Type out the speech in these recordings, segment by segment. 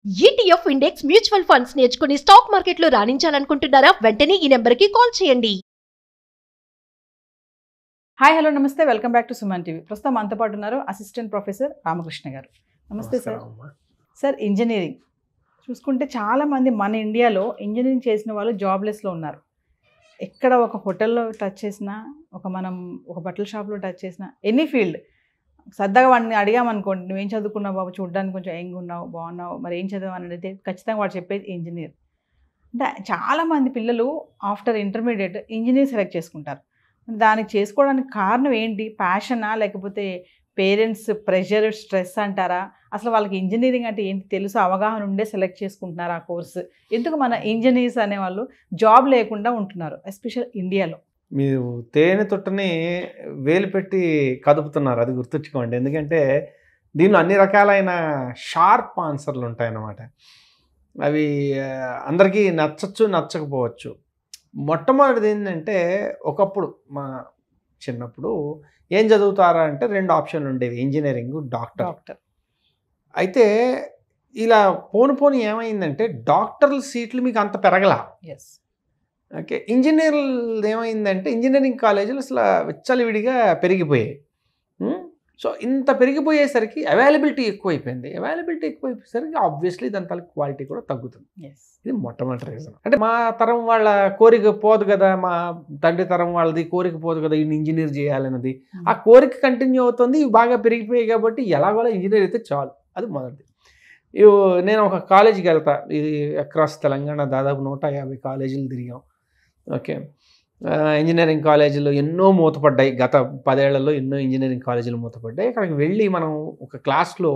ETF index mutual funds నేర్చుకుని stock మార్కెట్లో రాణించాలనుకుంటున్నారా? వెంటనే ఈ నెంబర్కి కాల్ చేయండి. హాయ్ హలో నమస్తే, welcome back to Suman TV. ప్రస్తుతం మనతో పాటు ఉన్నారు అసిస్టెంట్ ప్రొఫెసర్ రామకృష్ణ గారు. నమస్తే సార్. సార్, ఇంజనీరింగ్ చూసుకుంటే చాలామంది మన ఇండియాలో ఇంజనీరింగ్ చేసిన వాళ్ళు జాబ్లెస్లో ఉన్నారు. ఎక్కడ ఒక హోటల్లో టచ్ చేసినా, మనం ఒక బట్టల షాప్లో టచ్ చేసినా, ఎనీ ఫీల్డ్ సరదాగా వాడిని అడిగామనుకోండి, నువ్వేం చదువుకున్నావు బాబు, చూడడానికి కొంచెం యంగ్ ఉన్నావు, బాగున్నావు, మరి ఏం చదివావు అని అడిగితే ఖచ్చితంగా వాడు చెప్పేది ఇంజనీర్. అంటే చాలామంది పిల్లలు ఆఫ్టర్ ఇంటర్మీడియట్ ఇంజనీర్ సెలెక్ట్ చేసుకుంటారు. దానికి చేసుకోవడానికి కారణం ఏంటి? ప్యాషనా, లేకపోతే పేరెంట్స్ ప్రెషర్, స్ట్రెస్ అంటారా? అసలు వాళ్ళకి ఇంజనీరింగ్ అంటే ఏంటి తెలుసు, అవగాహన ఉండే సెలెక్ట్ చేసుకుంటున్నారు ఆ కోర్సు. ఎందుకు మన ఇంజనీర్స్ అనేవాళ్ళు జాబ్ లేకుండా ఉంటున్నారు, ఎస్పెషల్ ఇండియాలో? మీరు తేనె తొట్టని వేలు పెట్టి కదుపుతున్నారు, అది గుర్తుంచుకోండి. ఎందుకంటే దీనిలో అన్ని రకాలైన షార్ప్ ఆన్సర్లు ఉంటాయన్నమాట. అవి అందరికీ నచ్చచ్చు, నచ్చకపోవచ్చు. మొట్టమొదటిది ఏంటంటే, ఒకప్పుడు మా చిన్నప్పుడు ఏం చదువుతారా అంటే 2 ఆప్షన్లు ఉండేవి, ఇంజనీరింగ్, డాక్టర్. అయితే ఇలా పోను ఏమైందంటే డాక్టర్ల సీట్లు మీకు అంత పెరగలా. ఎస్. ఓకే, ఇంజనీర్లు ఏమైందంటే ఇంజనీరింగ్ కాలేజీలు అసలు విచ్చలవిడిగా పెరిగిపోయాయి. సో ఇంత పెరిగిపోయేసరికి అవైలబిలిటీ ఎక్కువైపోయేసరికి ఆబ్వియస్లీ దాని తల క్వాలిటీ కూడా తగ్గుతుంది. ఇది మొట్టమొదటి రీజన్. అంటే మా తరం వాళ్ళ కోరిక పోదు కదా, మా తండ్రి తరం వాళ్ళది కోరిక పోదు కదా ఈయన ఇంజనీర్ చేయాలన్నది. ఆ కోరిక కంటిన్యూ అవుతుంది, ఇవి బాగా పెరిగిపోయాయి కాబట్టి ఎలాగోలా ఇంజనీర్ అయితే చాలు, అది మొదటిది. నేను ఒక కాలేజీకి వెళ్తా, ఇది అక్రాస్ తెలంగాణ దాదాపు 150 కాలేజీలు తిరిగాం. ఓకే, ఇంజనీరింగ్ కాలేజీలు ఎన్నో మూతపడ్డాయి. గత 10 ఏళ్లలో ఎన్నో ఇంజనీరింగ్ కాలేజీలు మూతపడ్డాయి. అక్కడికి వెళ్ళి మనం ఒక క్లాస్లో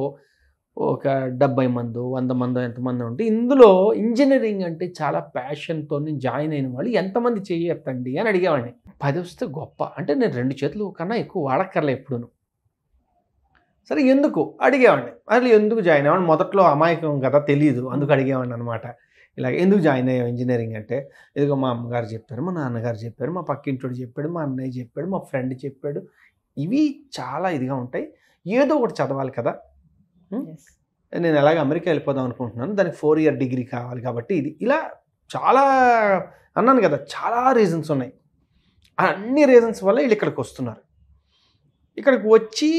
ఒక 70 మందో 100 మందో ఎంతమంది ఉంటే, ఇందులో ఇంజనీరింగ్ అంటే చాలా ప్యాషన్తో జాయిన్ అయిన వాళ్ళు ఎంతమంది చేయొద్దండి అని అడిగేవాడిని. 10 వస్తే గొప్ప, అంటే నేను 2 చేతులు కన్నా ఎక్కువ వాడక్కర్లే ఎప్పుడూను. సరే ఎందుకు అడిగేవాడిని, అసలు ఎందుకు జాయిన్ అయ్యాను, మొదట్లో అమాయకం కదా, తెలియదు, అందుకు అడిగేవాడిని అనమాట. ఇలా ఎందుకు జాయిన్ అయ్యావు ఇంజనీరింగ్ అంటే, ఇదిగో మా అమ్మగారు చెప్పారు, మా నాన్నగారు చెప్పారు, మా పక్కింటోడు చెప్పాడు, మా అన్నయ్య చెప్పాడు, మా ఫ్రెండ్ చెప్పాడు. ఇవి చాలా ఇదిగా ఉంటాయి, ఏదో ఒకటి చదవాలి కదా. నేను ఎలాగ అమెరికా వెళ్ళిపోదాం అనుకుంటున్నాను, దానికి 4 ఇయర్ డిగ్రీ కావాలి కాబట్టి ఇది ఇలా చాలా అన్నాను కదా, చాలా రీజన్స్ ఉన్నాయి. అన్ని రీజన్స్ వల్ల వీళ్ళు ఇక్కడికి వస్తున్నారు. ఇక్కడికి వచ్చి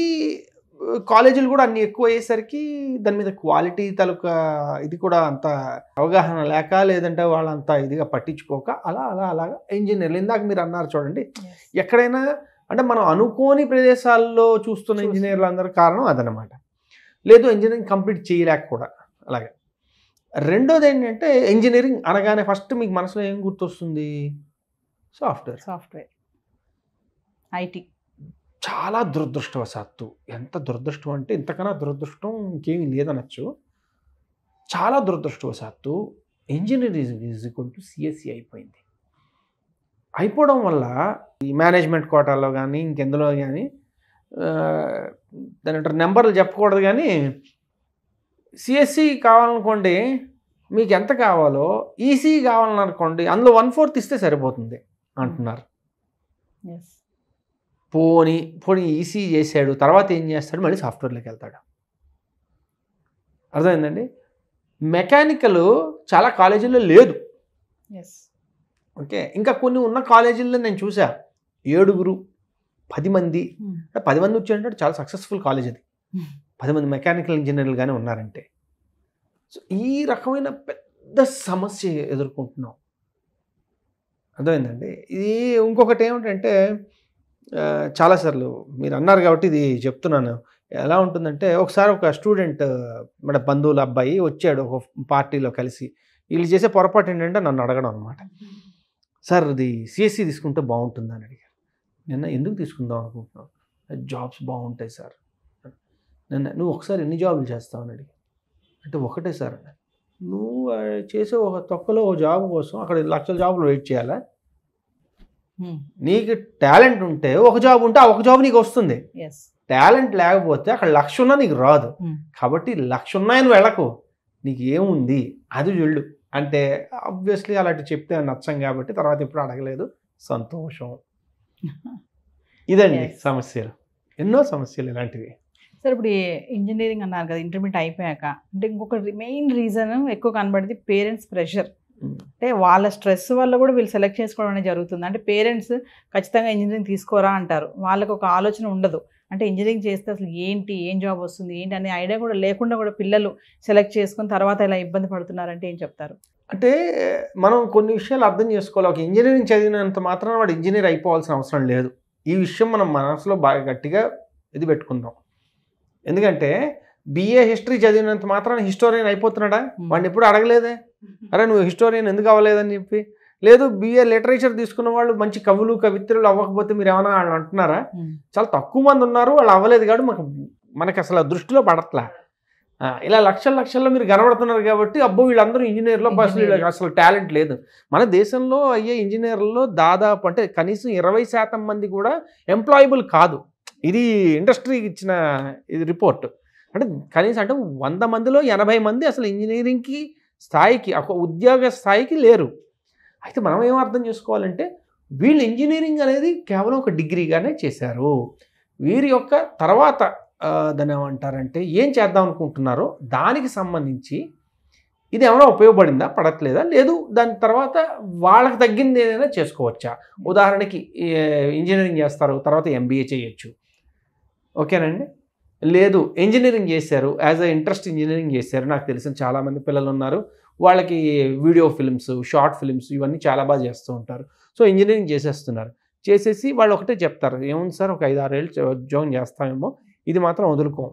కాలేజీలు కూడా అన్ని ఎక్కువ అయ్యేసరికి దాని మీద క్వాలిటీ తాలూకా ఇది కూడా అంత అవగాహన లేక, లేదంటే వాళ్ళంతా ఇదిగా పట్టించుకోక అలాగా ఇంజనీర్లు. ఇందాక మీరు అన్నారు చూడండి, ఎక్కడైనా అంటే మనం అనుకోని ప్రదేశాల్లో చూస్తున్న ఇంజనీర్లు అందరూ కారణం అదనమాట. లేదు ఇంజనీరింగ్ కంప్లీట్ చేయలేక కూడా అలాగే. రెండోది ఏంటంటే, ఇంజనీరింగ్ అనగానే ఫస్ట్ మీకు మనసులో ఏం గుర్తొస్తుంది? Software, IT. చాలా దురదృష్టవశాత్తు, ఎంత దురదృష్టం అంటే ఇంతకన్నా దురదృష్టం ఇంకేమీ లేదనొచ్చు. చాలా దురదృష్టవశాత్తు engineering is equal to CSC అయిపోయింది. అయిపోవడం వల్ల ఈ మేనేజ్మెంట్ కోటాల్లో కానీ ఇంకెందులో కానీ దాని అంటారు, నెంబర్లు చెప్పకూడదు కానీ, సిఎస్సి కావాలనుకోండి మీకు ఎంత కావాలో, ఈసీ కావాలనుకోండి అందులో 1/4 ఇస్తే సరిపోతుంది అంటున్నారు. పోనీ ఈసీ చేశాడు, తర్వాత ఏం చేస్తాడు, మళ్ళీ సాఫ్ట్వేర్లోకి వెళ్తాడు. అర్థమైందండి? మెకానికల్ చాలా కాలేజీల్లో లేదు. ఓకే, ఇంకా కొన్ని ఉన్న కాలేజీల్లో నేను చూసా 7 10 మంది, 10 మంది వచ్చారంటే చాలా సక్సెస్ఫుల్ కాలేజ్ అది. 10 మంది మెకానికల్ ఇంజనీర్లు కానీ ఉన్నారంటే. సో ఈ రకమైన పెద్ద సమస్య ఎదుర్కొంటున్నాం. అర్థమైందండి? ఇది ఇంకొకటి ఏమిటంటే, చాలాసార్లు మీరు అన్నారు కాబట్టి ఇది చెప్తున్నాను. ఎలా ఉంటుందంటే, ఒకసారి ఒక స్టూడెంట్ మన బంధువుల అబ్బాయి వచ్చాడు ఒక పార్టీలో కలిసి. వీళ్ళు చేసే పొరపాటు ఏంటంటే నన్ను అడగడం అనమాట, సార్ ఇది సిఎస్సి తీసుకుంటే బాగుంటుందా అని అడిగారు. నిన్న ఎందుకు తీసుకుందాం అనుకుంటున్నావు? జాబ్స్ బాగుంటాయి సార్. నువ్వు ఒకసారి ఎన్ని జాబులు చేస్తావు అని అడిగారు. అంటే ఒకటే సార్ అన్న. నువ్వు చేసే ఒక తొక్కలో ఒక జాబ్ కోసం అక్కడ లక్షల జాబులు వెయిట్ చేయాలా? నీకు టాలెంట్ ఉంటే ఒక జాబ్ ఉంటే ఆ ఒక జాబ్ నీకు వస్తుంది. టాలెంట్ లేకపోతే అక్కడ 1,00,000 ఉన్నా నీకు రాదు. కాబట్టి 1,00,000 ఉన్నాయని వెళ్ళకు, నీకు ఏముంది అది వెళ్ళు అంటే. ఆబ్వియస్లీ అలాంటి చెప్తే నచ్చం కాబట్టి తర్వాత ఎప్పుడు అడగలేదు. సంతోషం. ఇదండి సమస్యలు, ఎన్నో సమస్యలు ఇలాంటివి. సార్ ఇప్పుడు ఇంజనీరింగ్ అన్నారు కదా, ఇంటర్మీడియట్ అయిపోయాక, అంటే ఇంకొక మెయిన్ రీజన్ ఎక్కువ కనబడింది పేరెంట్స్ ప్రెషర్. అంటే వాళ్ళ స్ట్రెస్ వల్ల కూడా వీళ్ళు సెలెక్ట్ చేసుకోవడం అనేది జరుగుతుంది. అంటే పేరెంట్స్ ఖచ్చితంగా ఇంజనీరింగ్ తీసుకోరా అంటారు, వాళ్ళకు ఒక ఆలోచన ఉండదు. అంటే ఇంజనీరింగ్ చేస్తే అసలు ఏంటి, ఏం జాబ్ వస్తుంది ఏంటి అనే ఐడియా కూడా లేకుండా కూడా పిల్లలు సెలెక్ట్ చేసుకుని తర్వాత ఇలా ఇబ్బంది పడుతున్నారంటే ఏం చెప్తారు? అంటే మనం కొన్ని విషయాలు అర్థం చేసుకోవాలి. ఒక ఇంజనీరింగ్ చదివినంత మాత్రాన వాడు ఇంజనీర్ అయిపోవాల్సిన అవసరం లేదు. ఈ విషయం మనం మనసులో బాగా గట్టిగా ఇది పెట్టుకుందాం. ఎందుకంటే బిఏ హిస్టరీ చదివినంత మాత్రాన హిస్టోరియన్ అయిపోతున్నాడా? వాడిని ఎప్పుడు అడగలేదే, అరే నువ్వు హిస్టోరియన్ ఎందుకు అవ్వలేదని చెప్పి. లేదు బిఏ లిటరేచర్ తీసుకున్న వాళ్ళు మంచి కవులు కవిత్రులు అవ్వకపోతే మీరు ఏమైనా వాళ్ళు అంటున్నారా? చాలా తక్కువ మంది ఉన్నారు వాళ్ళు అవ్వలేదు కాబట్టి మనకి అసలు దృష్టిలో పడట్లా. ఇలా లక్షల్లో మీరు కనబడుతున్నారు కాబట్టి అబ్బో వీళ్ళందరూ ఇంజనీర్లో అసలు టాలెంట్ లేదు. మన దేశంలో అయ్యే ఇంజనీర్లలో దాదాపు అంటే కనీసం 20% మంది కూడా ఎంప్లాయబుల్ కాదు. ఇది ఇండస్ట్రీకి ఇచ్చిన ఇది రిపోర్ట్. అంటే కనీసం అంటే 100 మందిలో 80 మంది అసలు ఇంజనీరింగ్కి స్థాయికి ఒక ఉద్యోగ స్థాయికి లేరు. అయితే మనం ఏం అర్థం చేసుకోవాలంటే వీళ్ళు ఇంజనీరింగ్ అనేది కేవలం ఒక డిగ్రీగానే చేశారు. వీరి యొక్క తర్వాత దాన్ని ఏమంటారంటే ఏం చేద్దాం అనుకుంటున్నారో దానికి సంబంధించి ఇది ఏమైనా ఉపయోగపడిందా, పడట్లేదా, లేదు దాని తర్వాత వాళ్ళకి తగ్గింది ఏదైనా చేసుకోవచ్చా. ఉదాహరణకి ఇంజనీరింగ్ చేస్తారు, తర్వాత ఎంబీఏ చేయొచ్చు, ఓకేనండి. లేదు ఇంజనీరింగ్ చేశారు, యాజ్ అ ఇంట్రెస్ట్ ఇంజనీరింగ్ చేశారు. నాకు తెలిసిన చాలామంది పిల్లలు ఉన్నారు, వాళ్ళకి వీడియో ఫిల్మ్స్, షార్ట్ ఫిల్మ్స్ ఇవన్నీ చాలా బాగా చేస్తూ ఉంటారు. సో ఇంజనీరింగ్ చేసేస్తున్నారు. చేసేసి వాళ్ళు ఒకటే చెప్తారు, ఏముంది సార్ ఒక 5-6 ఏళ్ళు ఉద్యోగం చేస్తామేమో, ఇది మాత్రం వదులుకోం,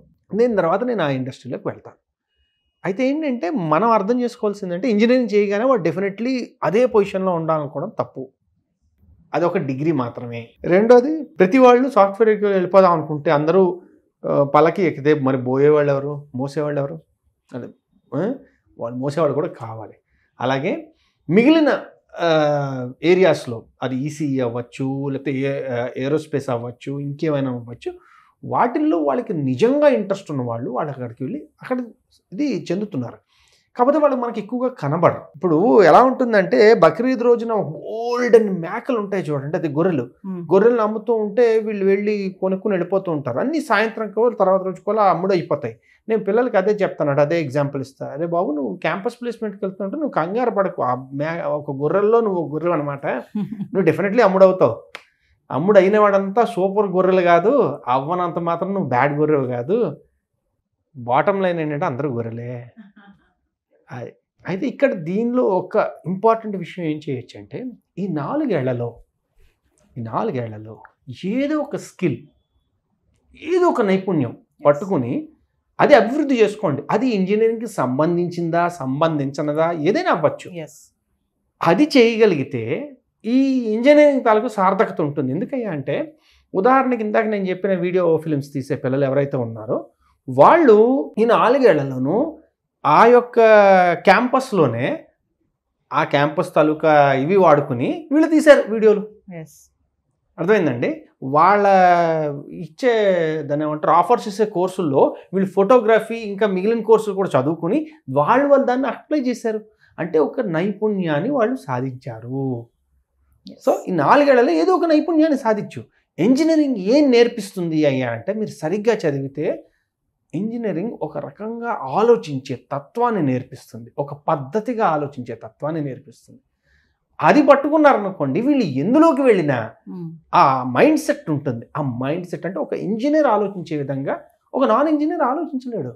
తర్వాత నేను ఆ ఇండస్ట్రీలోకి వెళ్తాను. అయితే ఏంటంటే మనం అర్థం చేసుకోవాల్సిందంటే ఇంజనీరింగ్ చేయగానే వాడు డెఫినెట్లీ అదే పొజిషన్లో ఉండాలనుకోవడం తప్పు. అది ఒక డిగ్రీ మాత్రమే. రెండోది ప్రతి వాళ్ళు సాఫ్ట్వేర్కి వెళ్ళిపోదాం అనుకుంటే అందరూ పలకి ఎక్కితే మరి పోయేవాళ్ళు ఎవరు, మోసేవాళ్ళు ఎవరు? అదే వాళ్ళు మోసేవాళ్ళు కూడా కావాలి. అలాగే మిగిలిన ఏరియాస్లో అది ఈసీఈ అవ్వచ్చు, లేకపోతే ఏరోస్పేస్ అవ్వచ్చు, ఇంకేమైనా అవ్వచ్చు, వాటిల్లో వాళ్ళకి నిజంగా ఇంట్రెస్ట్ ఉన్న వాళ్ళు అక్కడికి వెళ్ళి అక్కడ ఇది చెందుతున్నారు. కాకపోతే వాళ్ళు మనకి ఎక్కువగా కనబడరు. ఇప్పుడు ఎలా ఉంటుందంటే బక్రీద్ రోజున ఓల్డెన్ మేకలు ఉంటాయి చూడండి, అది గొర్రెలు అమ్ముతూ ఉంటే వీళ్ళు వెళ్ళి కొనుక్కుని వెళ్ళిపోతూ ఉంటారు. అన్ని సాయంత్రం తర్వాత రోజు కూడా అమ్ముడు అయిపోతాయి. నేను పిల్లలకి అదే చెప్తాను, అదే ఎగ్జాంపుల్ ఇస్తాను. అరే బాబు నువ్వు క్యాంపస్ ప్లేస్మెంట్కి వెళ్తుంటే నువ్వు కంగారు పడకు, ఒక గొర్రెల్లో నువ్వు ఒక గొర్రె అనమాట, నువ్వు డెఫినెట్లీ అమ్ముడవుతావు. అమ్ముడు అయిన వాడంతా సూపర్ గొర్రెలు కాదు, అవ్వనంత మాత్రం నువ్వు బ్యాడ్ గొర్రెవు కాదు. బాటమ్ లైన్ ఏంటంటే అందరూ గొర్రెలే. అది అయితే ఇక్కడ దీనిలో ఒక ఇంపార్టెంట్ విషయం ఏం చేయొచ్చు అంటే ఈ 4 ఏళ్లలో ఏదో ఒక స్కిల్, ఏదో ఒక నైపుణ్యం పట్టుకుని అది అభివృద్ధి చేసుకోండి. అది ఇంజనీరింగ్కి సంబంధించినదా ఏదైనా అవ్వచ్చు. అది చేయగలిగితే ఈ ఇంజనీరింగ్ తాలూకు సార్థకత ఉంటుంది. ఎందుకయ్యా అంటే ఉదాహరణకి ఇందాక నేను చెప్పిన వీడియో ఫిల్మ్స్ తీసే పిల్లలు ఎవరైతే ఉన్నారో వాళ్ళు ఈ 4 ఏళ్లలోనూ ఆ యొక్క క్యాంపస్లోనే ఆ క్యాంపస్ తాలూకా ఇవి వాడుకుని వీళ్ళు తీశారు వీడియోలు. అర్థమైందండి? వాళ్ళ ఇచ్చే దాన్ని ఏమంటారు ఆఫర్స్ ఇచ్చే కోర్సుల్లో వీళ్ళు ఫోటోగ్రఫీ ఇంకా మిగిలిన కోర్సులు కూడా చదువుకుని వాళ్ళు దాన్ని అప్లై చేశారు. అంటే ఒక నైపుణ్యాన్ని వాళ్ళు సాధించారు. సో ఈ 4 ఏళ్లలో ఏదో ఒక నైపుణ్యాన్ని సాధించు. ఇంజనీరింగ్ ఏం నేర్పిస్తుంది అయ్యా అంటే మీరు సరిగ్గా చదివితే ఇంజనీరింగ్ ఒక రకంగా ఆలోచించే తత్వాన్ని నేర్పిస్తుంది, ఒక పద్ధతిగా ఆలోచించే తత్వాన్ని నేర్పిస్తుంది. అది పట్టుకున్నారనుకోండి వీళ్ళు ఎందులోకి వెళ్ళినా ఆ మైండ్ సెట్ ఉంటుంది. ఆ మైండ్ సెట్ అంటే ఒక ఇంజనీర్ ఆలోచించే విధంగా ఒక నాన్ ఇంజనీర్ ఆలోచించలేడు.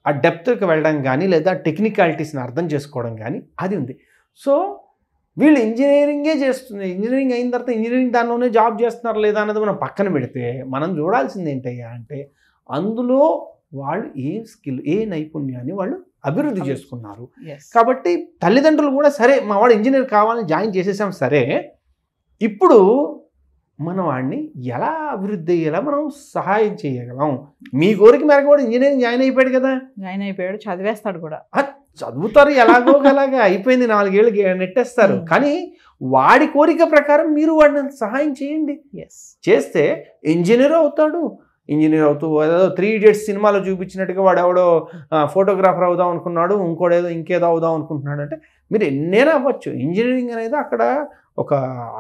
ఆ డెప్త్కి వెళ్ళడం కానీ లేదా టెక్నికాలిటీస్ని అర్థం చేసుకోవడం కానీ అది ఉంది. సో వీళ్ళు ఇంజనీరింగే చేస్తుంది. ఇంజనీరింగ్ అయిన తర్వాత ఇంజనీరింగ్ దానిలోనే జాబ్ చేస్తున్నారు లేదా అన్నది మనం పక్కన పెడితే మనం చూడాల్సింది ఏంటయ్యా అంటే అందులో వాళ్ళు ఏ స్కిల్, ఏ నైపుణ్యాన్ని వాళ్ళు అభివృద్ధి చేసుకున్నారు. కాబట్టి తల్లిదండ్రులు కూడా సరే మా వాడు ఇంజనీర్ కావాలని జాయిన్ చేసేసాం, సరే ఇప్పుడు మనం వాడిని ఎలా అభివృద్ధి అయ్యేలా మనం సహాయం చేయగలం. మీ కోరిక మేరకు కూడా ఇంజనీరింగ్ జాయిన్ అయిపోయాడు, చదివేస్తాడు కూడా. చదువుతారు ఎలాగోలాగా అయిపోయింది, 4 ఏళ్ళు నెట్టేస్తారు. కానీ వాడి కోరిక ప్రకారం మీరు వాడిని సహాయం చేయండి. చేస్తే ఇంజనీర్ అవుతాడు. ఇంజనీర్ అవుతూ ఏదో 3 Idiots సినిమాలో చూపించినట్టుగా వాడు ఎవడో ఫోటోగ్రాఫర్ అవుదాం అనుకున్నాడు, ఇంకేదో అవుదాం అనుకుంటున్నాడు. అంటే మీరు ఎన్నైనా అవ్వచ్చు. ఇంజనీరింగ్ అనేది అక్కడ ఒక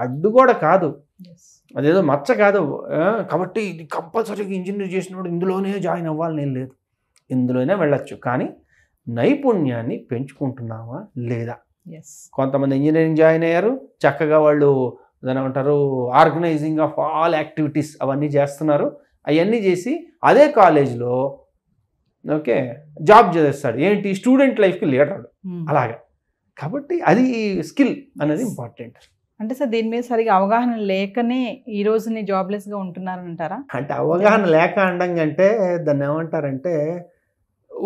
అడ్డుగోడ కాదు. అదేదో మచ్చ కాదు కాబట్టి ఇది కంపల్సరీగా ఇంజనీర్ చేసినప్పుడు ఇందులోనే జాయిన్ అవ్వాలని ఏం లేదు, ఇందులోనే వెళ్ళొచ్చు. కానీ నైపుణ్యాన్ని పెంచుకుంటున్నామా లేదా? కొంతమంది ఇంజనీరింగ్ జాయిన్ అయ్యారు, చక్కగా వాళ్ళు దాని ఏమంటారు ఆర్గనైజింగ్ ఆఫ్ ఆల్ యాక్టివిటీస్ అవన్నీ చేస్తున్నారు. అవన్నీ చేసి అదే కాలేజ్లో ఓకే జాబ్ చేస్తాడు, ఏంటి స్టూడెంట్ లైఫ్కి లీడర్ అలాగా. కాబట్టి అది స్కిల్ అనేది ఇంపార్టెంట్. అంటే సార్ దీని మీద సరిగా అవగాహన లేకనే ఈ రోజుని జాబ్లెస్గా ఉంటున్నారంటారా? అంటే అవగాహన లేక అనడం కంటే దాన్ని ఏమంటారంటే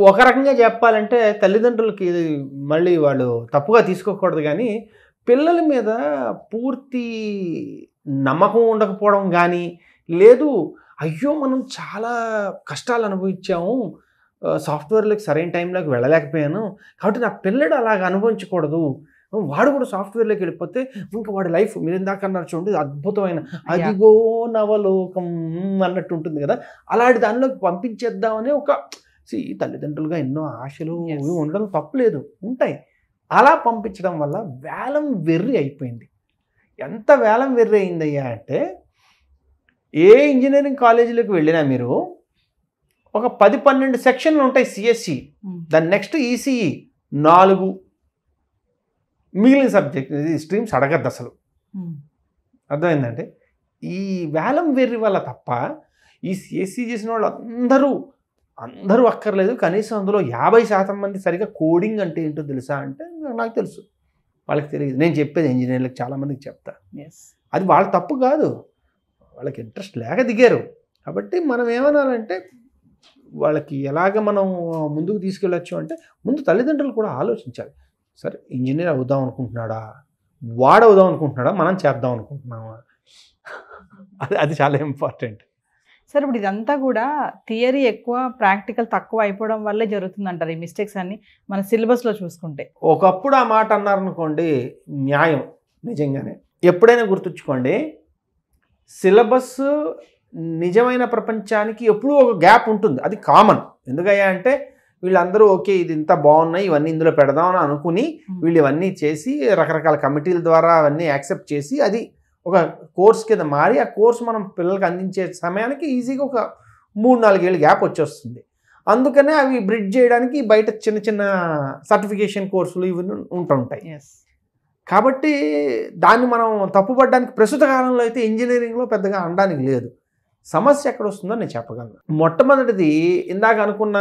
ఒక రకంగా చెప్పాలంటే తల్లిదండ్రులకి మళ్ళీ వాళ్ళు తప్పుగా తీసుకోకూడదు, కానీ పిల్లల మీద పూర్తి నమ్మకం ఉండకపోవడం కానీ లేదు, అయ్యో మనం చాలా కష్టాలు అనుభవించాము, సాఫ్ట్వేర్లోకి సరైన టైంలోకి వెళ్ళలేకపోయాను కాబట్టి నా పిల్లడు అలాగ అనుభవించకూడదు, వాడు కూడా సాఫ్ట్వేర్లోకి వెళ్ళిపోతే ఇంకా వాడి లైఫ్ మీరు ఇందాక అన్నారు చూడండి అద్భుతమైన అదిగో నవలోకం అన్నట్టు ఉంటుంది కదా, అలాంటి దానిలోకి పంపించేద్దామని ఒక తల్లిదండ్రులుగా ఎన్నో ఆశలు ఉండడం తప్పులేదు, ఉంటాయి. అలా పంపించడం వల్ల వేలం వెర్రి అయిపోయింది. ఎంత వేలం వెర్రి అయిందయ్యా అంటే ఏ ఇంజనీరింగ్ కాలేజీలోకి వెళ్ళినా మీరు ఒక 10-12 సెక్షన్లు ఉంటాయి సిఎస్సి, దాని నెక్స్ట్ ఈసీఈ 4, మిగిలిన సబ్జెక్ట్ స్ట్రీమ్స్ అడగద్దు అసలు. అర్థమైందంటే ఈ వేలం వెర్రి వల్ల తప్ప ఈ సిఎస్సి చేసిన వాళ్ళు అందరూ అక్కర్లేదు, కనీసం అందులో 50% మంది సరిగా కోడింగ్ అంటే ఏంటో తెలుసా అంటే నాకు తెలుసు, వాళ్ళకి తెలియదు. నేను చెప్పేది ఇంజనీర్లకు చాలామందికి చెప్తా, అది వాళ్ళ తప్పు కాదు, వాళ్ళకి ఇంట్రెస్ట్ లేక దిగారు. కాబట్టి మనం ఏమనాలంటే వాళ్ళకి ఎలాగ మనం ముందుకు తీసుకెళ్ళచ్చు అంటే ముందు తల్లిదండ్రులు కూడా ఆలోచించాలి. సరే ఇంజనీర్ అవుదాం అనుకుంటున్నాడా, వాడు అవుదాం అనుకుంటున్నాడా, మనం చేద్దాం అనుకుంటున్నామా, అది చాలా ఇంపార్టెంట్. సార్ ఇప్పుడు ఇదంతా కూడా థియరీ ఎక్కువ ప్రాక్టికల్ తక్కువ అయిపోవడం వల్లే జరుగుతుంది అంటారు ఈ మిస్టేక్స్ అన్ని మన సిలబస్లో చూసుకుంటే. ఒకప్పుడు ఆ మాట అన్నారనుకోండి న్యాయం, నిజంగానే. ఎప్పుడైనా గుర్తుంచుకోండి, సిలబస్ నిజమైన ప్రపంచానికి ఎప్పుడూ ఒక గ్యాప్ ఉంటుంది, అది కామన్. ఎందుకయ్యా అంటే వీళ్ళందరూ ఓకే ఇది ఇంత బాగున్నాయి ఇవన్నీ ఇందులో పెడదామని అనుకుని వీళ్ళు ఇవన్నీ చేసి రకరకాల కమిటీల ద్వారా అవన్నీ యాక్సెప్ట్ చేసి అది ఒక కోర్స్ కింద మారి ఆ కోర్స్ మనం పిల్లలకి అందించే సమయానికి ఈజీగా ఒక 3-4 ఏళ్ళు గ్యాప్ వచ్చేస్తుంది. అందుకనే అవి బ్రిడ్జ్ చేయడానికి బయట చిన్న చిన్న సర్టిఫికేషన్ కోర్సులు ఇవి ఉంటుంటాయి. కాబట్టి దాన్ని మనం తప్పుపడడానికి ప్రస్తుత కాలంలో అయితే ఇంజనీరింగ్లో పెద్దగా అనడానికి లేదు. సమస్య ఎక్కడ వస్తుందో నేను చెప్పగలను. మొట్టమొదటిది ఇందాక అనుకున్న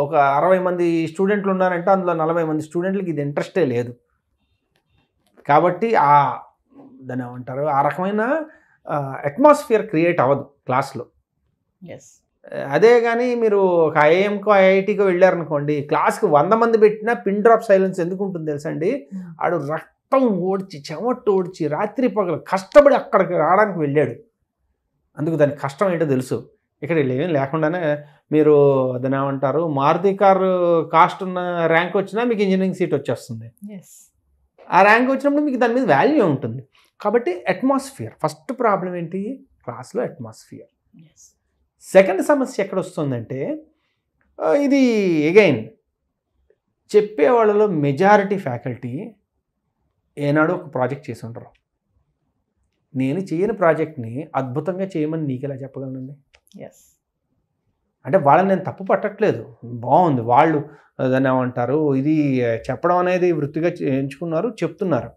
ఒక 60 మంది స్టూడెంట్లు ఉన్నారంటే అందులో 40 మంది స్టూడెంట్లకి ఇది ఇంట్రెస్టే లేదు. కాబట్టి దాన్ని ఏమంటారు ఆ రకమైన అట్మాస్ఫియర్ క్రియేట్ అవ్వదు క్లాస్లో. అదే కానీ మీరు ఒక ఐఐఎంకో ఐఐటీకో వెళ్ళారనుకోండి, క్లాస్కి 100 మంది పెట్టినా పిన్ డ్రాప్ సైలెన్స్ ఎందుకు ఉంటుంది తెలుసా అండి? ఆడు రక్తం ఓడ్చి చెమట్టు ఓడ్చి రాత్రి పగలు కష్టపడి అక్కడికి రావడానికి వెళ్ళాడు, అందుకు దాని కష్టం ఏంటో తెలుసు. ఇక్కడ ఏం లేకుండానే మీరు దాన్ని ఏమంటారు మారుతి కారు కాస్ట్ ఉన్న ర్యాంక్ వచ్చినా మీకు ఇంజనీరింగ్ సీట్ వచ్చేస్తుంది. ఆ ర్యాంక్ వచ్చినప్పుడు మీకు దాని మీద వాల్యూ ఉంటుంది. కాబట్టి అట్మాస్ఫియర్ ఫస్ట్ ప్రాబ్లం ఏంటి క్లాస్లో, అట్మాస్ఫియర్. సెకండ్ సమస్య ఎక్కడ వస్తుందంటే ఇది అగైన్ చెప్పే వాళ్ళలో మెజారిటీ ఫ్యాకల్టీ ఏనాడు ఒక ప్రాజెక్ట్ చేసి ఉంటారు. నేను చేయని ప్రాజెక్ట్ని అద్భుతంగా చేయమని నీకు ఎలా చెప్పగలనండి? అంటే వాళ్ళని నేను తప్పు పట్టట్లేదు, బాగుంది, వాళ్ళు దాన్ని ఏమంటారు ఇది చెప్పడం అనేది వృత్తిగా ఎంచుకున్నారు, చెప్తున్నారు.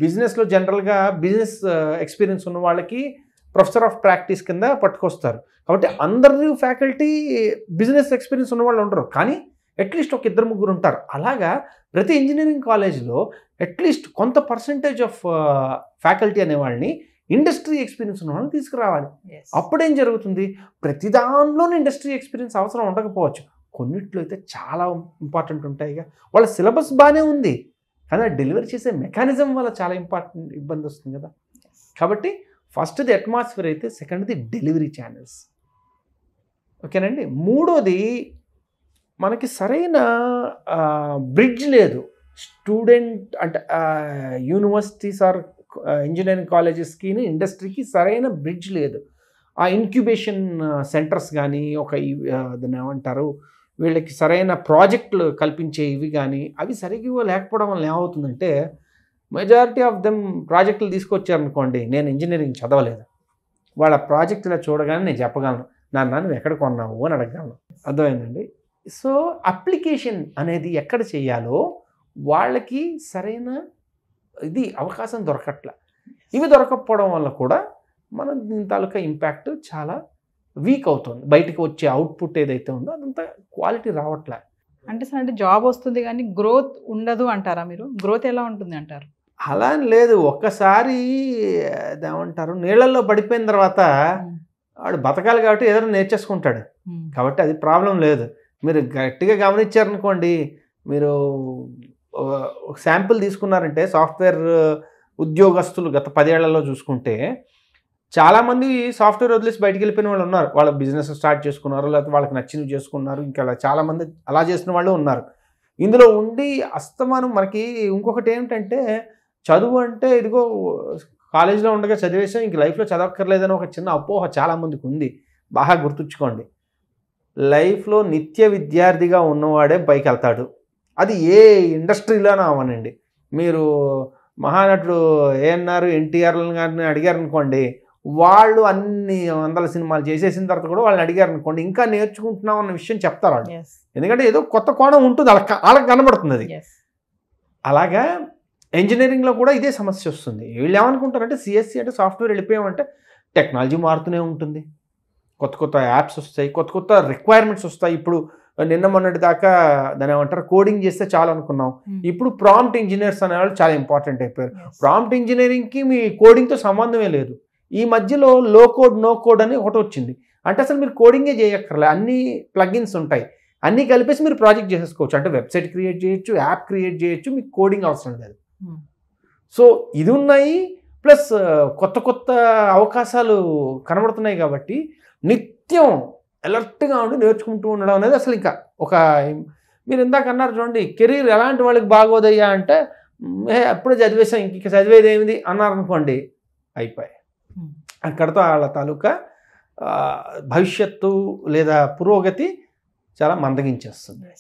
బిజినెస్లో జనరల్గా బిజినెస్ ఎక్స్పీరియన్స్ ఉన్న వాళ్ళకి ప్రొఫెసర్ ఆఫ్ ప్రాక్టీస్ కింద పట్టుకొస్తారు. కాబట్టి అందరి ఫ్యాకల్టీ బిజినెస్ ఎక్స్పీరియన్స్ ఉన్న వాళ్ళు ఉండరు, కానీ అట్లీస్ట్ ఒక 2-3 ఉంటారు. అలాగా ప్రతి ఇంజనీరింగ్ కాలేజ్లో అట్లీస్ట్ కొంత పర్సంటేజ్ ఆఫ్ ఫ్యాకల్టీ అనే వాళ్ళని ఇండస్ట్రీ ఎక్స్పీరియన్స్ ఉన్న వాళ్ళని తీసుకురావాలి. అప్పుడేం జరుగుతుంది, ప్రతి దానిలోనూ ఇండస్ట్రీ ఎక్స్పీరియన్స్ అవసరం ఉండకపోవచ్చు, కొన్నిట్లో అయితే చాలా ఇంపార్టెంట్ ఉంటాయిగా. వాళ్ళ సిలబస్ బాగానే ఉంది కానీ డెలివరీ చేసే మెకానిజం వల్ల చాలా ఇబ్బంది వస్తుంది కదా. కాబట్టి ఫస్ట్ది అట్మాస్ఫియర్ అయితే సెకండ్ది డెలివరీ ఛానల్స్. ఓకేనండి. మూడోది మనకి సరైన బ్రిడ్జ్ లేదు. స్టూడెంట్ అంటే యూనివర్సిటీస్ ఆర్ ఇంజనీరింగ్ కాలేజెస్కి ఇండస్ట్రీకి సరైన బ్రిడ్జ్ లేదు. ఆ ఇంక్యుబేషన్ సెంటర్స్ కానీ ఒక దాన్ని ఏమంటారు వీళ్ళకి సరైన ప్రాజెక్టులు కల్పించే ఇవి కానీ అవి సరిగ్గా లేకపోవడం వల్ల ఏమవుతుందంటే మెజారిటీ ఆఫ్ దెమ్ ప్రాజెక్టులు తీసుకొచ్చారనుకోండి, నేను ఇంజనీరింగ్ చదవలేదు, వాళ్ళ ప్రాజెక్ట్ ఇలా చూడగానే నేను చెప్పగలను, నాన్న నువ్వు ఎక్కడ కొన్నావు అని అడగగలను. అర్థమైందండి. సో అప్లికేషన్ అనేది ఎక్కడ చేయాలో వాళ్ళకి సరైన అవకాశం దొరకట్ల. ఇవి దొరకకపోవడం వల్ల కూడా మనం దీని తాలూకా ఇంపాక్ట్ చాలా వీక్ అవుతుంది. బయటకు వచ్చే అవుట్పుట్ ఏదైతే ఉందో అదంతా క్వాలిటీ రావట్లే. అంటే సార్, అంటే జాబ్ వస్తుంది కానీ గ్రోత్ ఉండదు అంటారా మీరు? గ్రోత్ ఎలా ఉంటుంది అంటారు? అలా అని లేదు. ఒక్కసారి ఏమంటారు, నీళ్ళల్లో పడిపోయిన తర్వాత వాడు బతకాలి కాబట్టి ఏదైనా నేర్చేసుకుంటాడు. కాబట్టి అది ప్రాబ్లం లేదు. మీరు గట్టిగా గమనించారనుకోండి, మీరు ఒక శాంపుల్ తీసుకున్నారంటే సాఫ్ట్వేర్ ఉద్యోగస్తులు గత 10 ఏళ్లలో చూసుకుంటే చాలామంది సాఫ్ట్వేర్ వదిలేసి బయటికి వెళ్ళిపోయిన వాళ్ళు ఉన్నారు. వాళ్ళ బిజినెస్ స్టార్ట్ చేసుకున్నారు, లేకపోతే వాళ్ళకి నచ్చినవి చేసుకున్నారు. ఇంకా చాలామంది అలా చేసిన వాళ్ళు ఉన్నారు. ఇందులో ఉండి అస్తమానం మనకి ఇంకొకటి ఏమిటంటే, చదువు అంటే ఇదిగో కాలేజీలో ఉండగా చదివేసాం, ఇంక లైఫ్లో చదవక్కర్లేదని ఒక చిన్న అపోహ చాలామందికి ఉంది. బాగా గుర్తుంచుకోండి, లైఫ్లో నిత్య విద్యార్థిగా ఉన్నవాడే పైకి వెళ్తాడు. అది ఏ ఇండస్ట్రీలోనే అవనండి. మీరు మహానటుడు ఏఎన్ఆర్ ఎన్టీఆర్లను గారిని అడిగారనుకోండి, వాళ్ళు అన్ని 100 సినిమాలు చేసేసిన తర్వాత కూడా వాళ్ళని అడిగారనుకోండి, ఇంకా నేర్చుకుంటున్నాం అన్న విషయం చెప్తారు వాళ్ళు. ఎందుకంటే ఏదో కొత్త కోణం ఉంటుంది, వాళ్ళకి కనబడుతుంది అది. అలాగా ఇంజనీరింగ్లో కూడా ఇదే సమస్య వస్తుంది. వీళ్ళు ఏమనుకుంటారంటే సిఎస్సి అంటే సాఫ్ట్వేర్ వెళ్ళిపోయామంటే టెక్నాలజీ మారుతూనే ఉంటుంది, కొత్త కొత్త యాప్స్ వస్తాయి, కొత్త కొత్త రిక్వైర్మెంట్స్ వస్తాయి. ఇప్పుడు నిన్న మొన్నటి దాకా దాని ఏమంటారు, కోడింగ్ చేస్తే చాలు అనుకున్నాం. ఇప్పుడు ప్రాంప్ట్ ఇంజనీర్స్ అనేవాళ్ళు చాలా ఇంపార్టెంట్ అయిపోయారు. ప్రాంప్ట్ ఇంజనీరింగ్కి మీ కోడింగ్తో సంబంధమే లేదు. ఈ మధ్యలో లో కోడ్ నో కోడ్ అని ఒకటి వచ్చింది. అంటే అసలు మీరు కోడింగే చేయక్కర్లే, అన్ని ప్లగిన్స్ ఉంటాయి, అన్నీ కలిపేసి మీరు ప్రాజెక్ట్ చేసేసుకోవచ్చు. అంటే వెబ్సైట్ క్రియేట్ చేయొచ్చు, యాప్ క్రియేట్ చేయొచ్చు, మీకు కోడింగ్ అవసరం లేదు. సో ఇది ఉన్నాయి, ప్లస్ కొత్త కొత్త అవకాశాలు కనబడుతున్నాయి. కాబట్టి నిత్యం అలర్ట్గా ఉండి నేర్చుకుంటూ ఉండడం అనేది అసలు ఇంకా ఒక, మీరు ఇందాక అన్నారు చూడండి, కెరీర్ ఎలాంటి వాళ్ళకి బాగోదయ్యా అంటే, అప్పుడే చదివేసాం ఇంక చదివేది ఏమిది అన్నారనుకోండి, అయిపోయాయి. అక్కడితో వాళ్ళ తాలూకా భవిష్యత్తు లేదా పురోగతి చాలా మందగించేస్తుంది.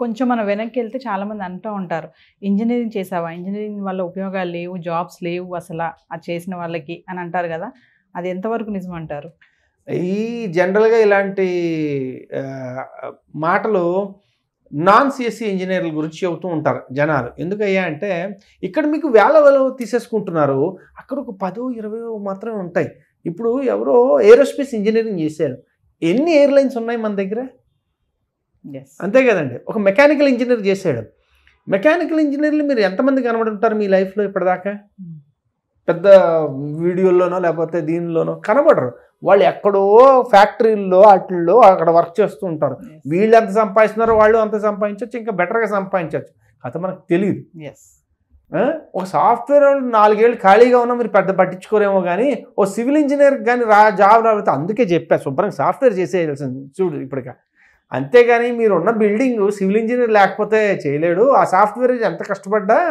కొంచెం మనం వెనక్కి వెళ్తే చాలామంది అంటూ ఉంటారు, ఇంజనీరింగ్ చేసావా, ఇంజనీరింగ్ వల్ల ఉపయోగాలు లేవు, జాబ్స్ లేవు అసలు అది చేసిన వాళ్ళకి అని అంటారు కదా, అది ఎంతవరకు నిజం అంటారు? ఈ జనరల్గా ఇలాంటి మాటలు నాన్ సిఎస్సి ఇంజనీర్ల గురించి చెబుతూ ఉంటారు జనాలు. ఎందుకయ్యా అంటే, ఇక్కడ మీకు వేల తీసేసుకుంటున్నారు, అక్కడ ఒక 10-20 మాత్రమే ఉంటాయి. ఇప్పుడు ఎవరో ఏరోస్పేస్ ఇంజనీరింగ్ చేశారు, ఎన్ని ఎయిర్లైన్స్ ఉన్నాయి మన దగ్గర? అంతే కదండి. ఒక మెకానికల్ ఇంజనీర్ చేశాడు, మెకానికల్ ఇంజనీర్లు మీరు ఎంతమంది కనబడుంటారు మీ లైఫ్లో ఇప్పటిదాకా? పెద్ద వీడియోల్లోనో లేకపోతే దీనిలోనో కనబడరు. వాళ్ళు ఎక్కడో ఫ్యాక్టరీల్లో వాటిల్లో అక్కడ వర్క్ చేస్తూ ఉంటారు. వీళ్ళు ఎంత సంపాదిస్తున్నారో వాళ్ళు అంత సంపాదించవచ్చు, ఇంకా బెటర్గా సంపాదించవచ్చు. అది మనకు తెలియదు. ఒక సాఫ్ట్వేర్ 4 ఏళ్ళు ఖాళీగా ఉన్నా మీరు పెద్ద పట్టించుకోరేమో, కానీ ఓ సివిల్ ఇంజనీర్కి కానీ జాబ్ రాకపోతే, అందుకే చెప్పా శుభ్రంగా సాఫ్ట్వేర్ చేసేయాల్సింది చూడు ఇప్పటికా. అంతేగాని మీరు ఉన్న బిల్డింగ్ సివిల్ ఇంజనీర్ లేకపోతే చేయలేడు, ఆ సాఫ్ట్వేర్ ఎంత కష్టపడ్డా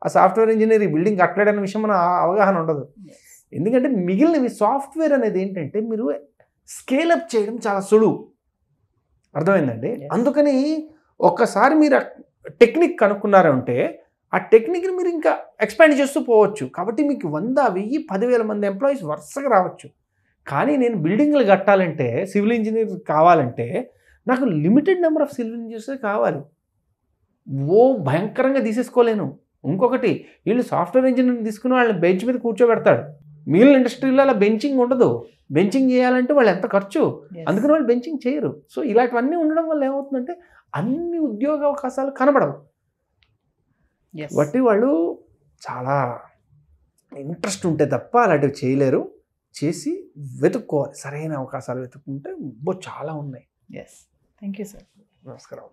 ఆ సాఫ్ట్వేర్ ఇంజనీర్ ఈ బిల్డింగ్ కట్టలేడన్న విషయం మన అవగాహన ఉండదు. ఎందుకంటే మిగిలినవి సాఫ్ట్వేర్ అనేది ఏంటంటే మీరు స్కేలప్ చేయడం చాలా సులువు. అర్థమైందండి. అందుకని ఒక్కసారి మీరు టెక్నిక్ కనుక్కున్నారంటే ఆ టెక్నిక్ని మీరు ఇంకా ఎక్స్పాండ్ చేస్తూ పోవచ్చు. కాబట్టి మీకు 100, 1000, 10,000 మంది ఎంప్లాయీస్ వరుసగా రావచ్చు. కానీ నేను బిల్డింగ్లు కట్టాలంటే, సివిల్ ఇంజనీర్ కావాలంటే నాకు లిమిటెడ్ నెంబర్ ఆఫ్ సివిల్ ఇంజనీర్సే కావాలి. భయంకరంగా తీసేసుకోలేను. ఇంకొకటి, వీళ్ళు సాఫ్ట్వేర్ ఇంజనీర్ తీసుకుని వాళ్ళని బెంచ్ మీద కూర్చోబెడతాడు. మిగిలిన ఇండస్ట్రీలో అలా బెంచింగ్ ఉండదు. బెంచింగ్ చేయాలంటే వాళ్ళు ఎంత ఖర్చు, అందుకని వాళ్ళు బెంచింగ్ చేయరు. సో ఇలాంటివన్నీ ఉండడం వల్ల ఏమవుతుందంటే అన్ని ఉద్యోగ అవకాశాలు కనబడవు. బట్టి వాళ్ళు చాలా ఇంట్రెస్ట్ ఉంటే తప్ప అలాంటివి చేయలేరు. చేసి వెతుక్కోవాలి, సరైన అవకాశాలు వెతుక్కుంటే చాలా ఉన్నాయి. Thank you sir. నమస్కారం.